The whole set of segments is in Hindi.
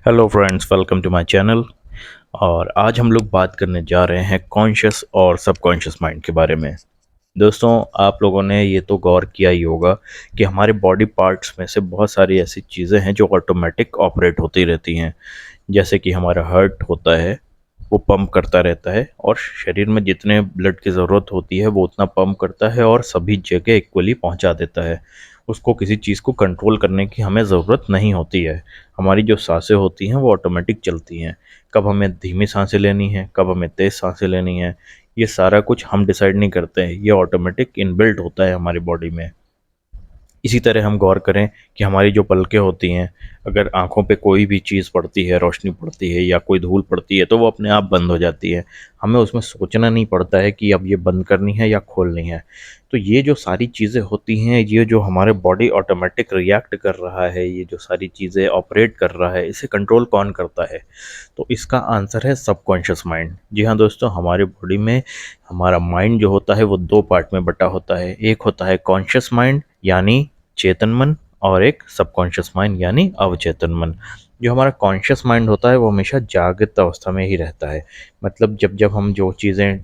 Hello friends, welcome to my channel. और आज हम लोग बात करने जा रहे हैं कॉन्शियस और सबकॉन्शियस माइंड के बारे में। दोस्तों, आप लोगों ने ये तो गौर किया ही होगा कि हमारे बॉडी पार्ट्स में से बहुत सारी ऐसी चीज़ें हैं जो ऑटोमेटिक ऑपरेट होती रहती हैं। जैसे कि हमारा हार्ट होता है, वो पंप करता रहता है और शरीर में जितने ब्लड की ज़रूरत होती है वो उतना पंप करता है और सभी जगह इक्वली पहुंचा देता है। उसको किसी चीज़ को कंट्रोल करने की हमें ज़रूरत नहीं होती है। हमारी जो सांसें होती हैं वो ऑटोमेटिक चलती हैं। कब हमें धीमी सांसें लेनी है, कब हमें तेज़ सांसें लेनी है, ये सारा कुछ हम डिसाइड नहीं करते हैं। ये ऑटोमेटिक इनबिल्ट होता है हमारी बॉडी में। इसी तरह हम गौर करें कि हमारी जो पलकें होती हैं, अगर आँखों पे कोई भी चीज़ पड़ती है, रोशनी पड़ती है या कोई धूल पड़ती है तो वो अपने आप बंद हो जाती है। हमें उसमें सोचना नहीं पड़ता है कि अब ये बंद करनी है या खोलनी है। तो ये जो सारी चीज़ें होती हैं, ये जो हमारे बॉडी ऑटोमेटिक रिएक्ट कर रहा है, ये जो सारी चीज़ें ऑपरेट कर रहा है, इसे कंट्रोल कौन करता है? तो इसका आंसर है सबकॉन्शियस माइंड। जी हाँ दोस्तों, हमारी बॉडी में हमारा माइंड जो होता है वो 2 पार्ट में बँटा होता है। एक होता है कॉन्शियस माइंड यानी चेतन मन, और एक सबकॉन्शियस माइंड यानी अवचेतन मन। जो हमारा कॉन्शियस माइंड होता है वो हमेशा जागृत अवस्था में ही रहता है। मतलब जब जब हम जो चीज़ें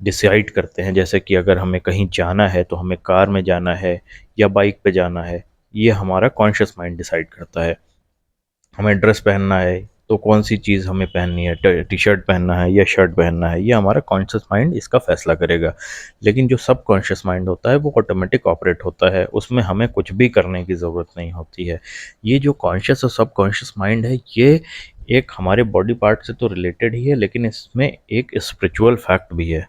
डिसाइड करते हैं, जैसे कि अगर हमें कहीं जाना है तो हमें कार में जाना है या बाइक पे जाना है, ये हमारा कॉन्शियस माइंड डिसाइड करता है। हमें ड्रेस पहनना है तो कौन सी चीज़ हमें पहननी है, टी शर्ट पहनना है या शर्ट पहनना है, ये हमारा कॉन्शियस माइंड इसका फैसला करेगा। लेकिन जो सब कॉन्शियस माइंड होता है वो ऑटोमेटिक ऑपरेट होता है, उसमें हमें कुछ भी करने की ज़रूरत नहीं होती है। ये जो कॉन्शियस और सब कॉन्शियस माइंड है, ये एक हमारे बॉडी पार्ट से तो रिलेटेड ही है, लेकिन इसमें एक स्पिरिचुअल फैक्ट भी है।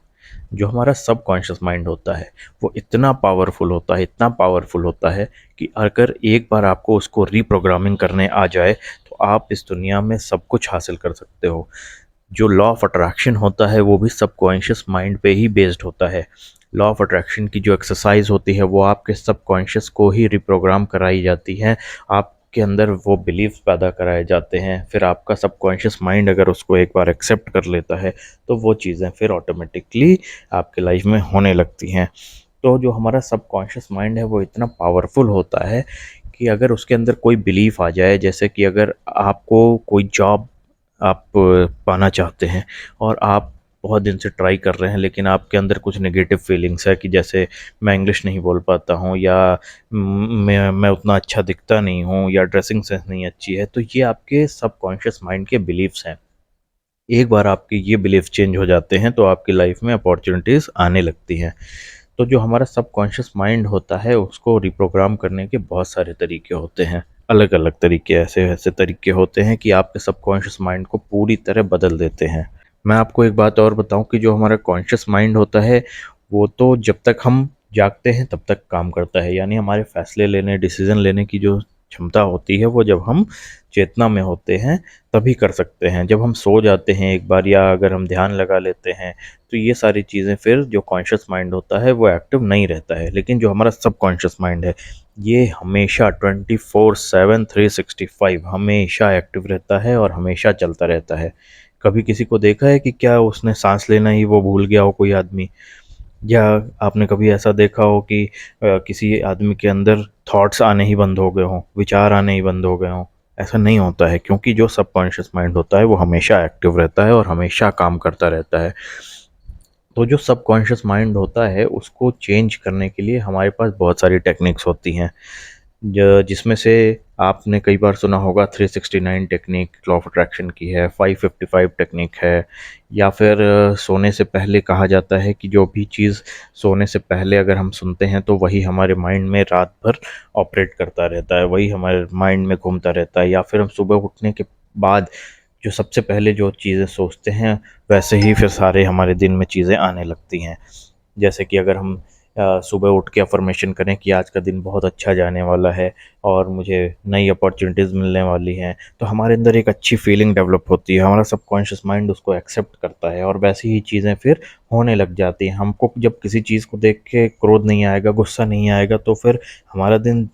जो हमारा सबकॉन्शियस माइंड होता है वो इतना पावरफुल होता है, इतना पावरफुल होता है कि अगर एक बार आपको उसको रीप्रोग्रामिंग करने आ जाए तो आप इस दुनिया में सब कुछ हासिल कर सकते हो। जो लॉ ऑफ अट्रैक्शन होता है वो भी सबकॉन्शियस माइंड पे ही बेस्ड होता है। लॉ ऑफ अट्रैक्शन की जो एक्सरसाइज होती है वो आपके सबकॉन्शियस को ही रिप्रोग्राम कराई जाती है। आपके अंदर वो बिलीव्स पैदा कराए जाते हैं, फिर आपका सबकॉन्शियस माइंड अगर उसको एक बार एक्सेप्ट कर लेता है तो वो चीज़ें फिर ऑटोमेटिकली आपके लाइफ में होने लगती हैं। तो जो हमारा सबकॉन्शियस माइंड है वो इतना पावरफुल होता है कि अगर उसके अंदर कोई बिलीफ आ जाए, जैसे कि अगर आपको कोई जॉब आप पाना चाहते हैं और आप बहुत दिन से ट्राई कर रहे हैं, लेकिन आपके अंदर कुछ नेगेटिव फीलिंग्स है कि जैसे मैं इंग्लिश नहीं बोल पाता हूँ, या मैं उतना अच्छा दिखता नहीं हूँ, या ड्रेसिंग सेंस नहीं अच्छी है, तो ये आपके सबकॉन्शियस माइंड के बिलीव्स हैं। एक बार आपके ये बिलीफ चेंज हो जाते हैं तो आपकी लाइफ में अपॉर्चुनिटीज़ आने लगती हैं। तो जो हमारा सबकॉन्शियस माइंड होता है उसको रिप्रोग्राम करने के बहुत सारे तरीके होते हैं। अलग अलग तरीके, ऐसे ऐसे तरीके होते हैं कि आपके सबकॉन्शियस माइंड को पूरी तरह बदल देते हैं। मैं आपको एक बात और बताऊं कि जो हमारा कॉन्शियस माइंड होता है वो तो जब तक हम जागते हैं तब तक काम करता है, यानी हमारे फैसले लेने, डिसीजन लेने की जो क्षमता होती है वो जब हम चेतना में होते हैं तभी कर सकते हैं। जब हम सो जाते हैं एक बार, या अगर हम ध्यान लगा लेते हैं, तो ये सारी चीज़ें फिर जो कॉन्शियस माइंड होता है वो एक्टिव नहीं रहता है। लेकिन जो हमारा सबकॉन्शियस माइंड है ये हमेशा 24/7 365 हमेशा एक्टिव रहता है और हमेशा चलता रहता है। कभी किसी को देखा है कि क्या उसने सांस लेना ही वो भूल गया हो, कोई आदमी? या आपने कभी ऐसा देखा हो कि किसी आदमी के अंदर थॉट्स आने ही बंद हो गए हों, विचार आने ही बंद हो गए हों? ऐसा नहीं होता है, क्योंकि जो सबकॉन्शियस माइंड होता है वो हमेशा एक्टिव रहता है और हमेशा काम करता रहता है। तो जो सबकॉन्शियस माइंड होता है उसको चेंज करने के लिए हमारे पास बहुत सारी टेक्निक्स होती हैं, जिसमें से आपने कई बार सुना होगा 369 टेक्निक लॉ ऑफ अट्रैक्शन की है, 555 टेक्निक है, या फिर सोने से पहले कहा जाता है कि जो भी चीज़ सोने से पहले अगर हम सुनते हैं तो वही हमारे माइंड में रात भर ऑपरेट करता रहता है, वही हमारे माइंड में घूमता रहता है। या फिर हम सुबह उठने के बाद जो सबसे पहले जो चीज़ें सोचते हैं वैसे ही फिर सारे हमारे दिन में चीज़ें आने लगती हैं। जैसे कि अगर हम सुबह उठ के अफ़र्मेशन करें कि आज का दिन बहुत अच्छा जाने वाला है और मुझे नई अपॉर्चुनिटीज़ मिलने वाली हैं, तो हमारे अंदर एक अच्छी फीलिंग डेवलप होती है, हमारा सबकॉन्शियस माइंड उसको एक्सेप्ट करता है और वैसी ही चीज़ें फिर होने लग जाती हैं। हमको जब किसी चीज़ को देख के क्रोध नहीं आएगा, गुस्सा नहीं आएगा, तो फिर हमारा दिन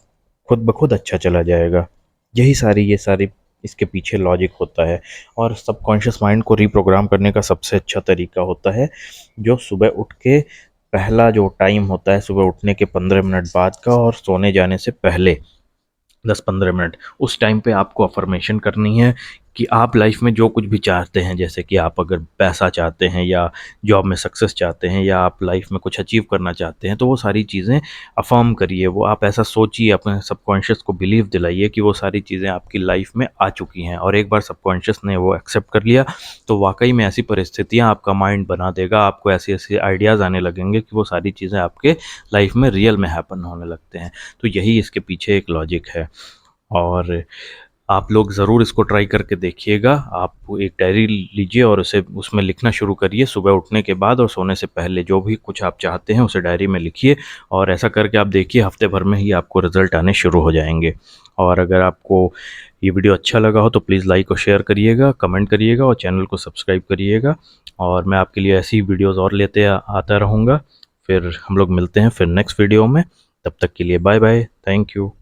खुद ब खुद अच्छा चला जाएगा। ये सारी इसके पीछे लॉजिक होता है। और सबकॉन्शियस माइंड को रीप्रोग्राम करने का सबसे अच्छा तरीका होता है जो सुबह उठ के पहला जो टाइम होता है, सुबह उठने के 15 मिनट बाद का और सोने जाने से पहले 10-15 मिनट, उस टाइम पे आपको अफ़र्मेशन करनी है कि आप लाइफ में जो कुछ भी चाहते हैं, जैसे कि आप अगर पैसा चाहते हैं या जॉब में सक्सेस चाहते हैं या आप लाइफ में कुछ अचीव करना चाहते हैं, तो वो सारी चीज़ें अफ़र्म करिए। वो आप ऐसा सोचिए, अपने सबकॉन्शियस को बिलीव दिलाइए कि वो सारी चीज़ें आपकी लाइफ में आ चुकी हैं, और एक बार सबकॉन्शियस ने वो एक्सेप्ट कर लिया तो वाक़ई में ऐसी परिस्थितियाँ आपका माइंड बना देगा, आपको ऐसे-ऐसे आइडियाज़ आने लगेंगे कि वो सारी चीज़ें आपके लाइफ में रियल में हैपन होने लगते हैं। तो यही इसके पीछे एक लॉजिक है, और आप लोग ज़रूर इसको ट्राई करके देखिएगा। आप एक डायरी लीजिए और उसे उसमें लिखना शुरू करिए सुबह उठने के बाद और सोने से पहले। जो भी कुछ आप चाहते हैं उसे डायरी में लिखिए, और ऐसा करके आप देखिए हफ्ते भर में ही आपको रिज़ल्ट आने शुरू हो जाएँगे। और अगर आपको ये वीडियो अच्छा लगा हो तो प्लीज़ लाइक और शेयर करिएगा, कमेंट करिएगा और चैनल को सब्सक्राइब करिएगा। और मैं आपके लिए ऐसी ही वीडियोज़ और लेते आता रहूँगा। फिर हम लोग मिलते हैं फिर नेक्स्ट वीडियो में। तब तक के लिए बाय बाय। Thank you.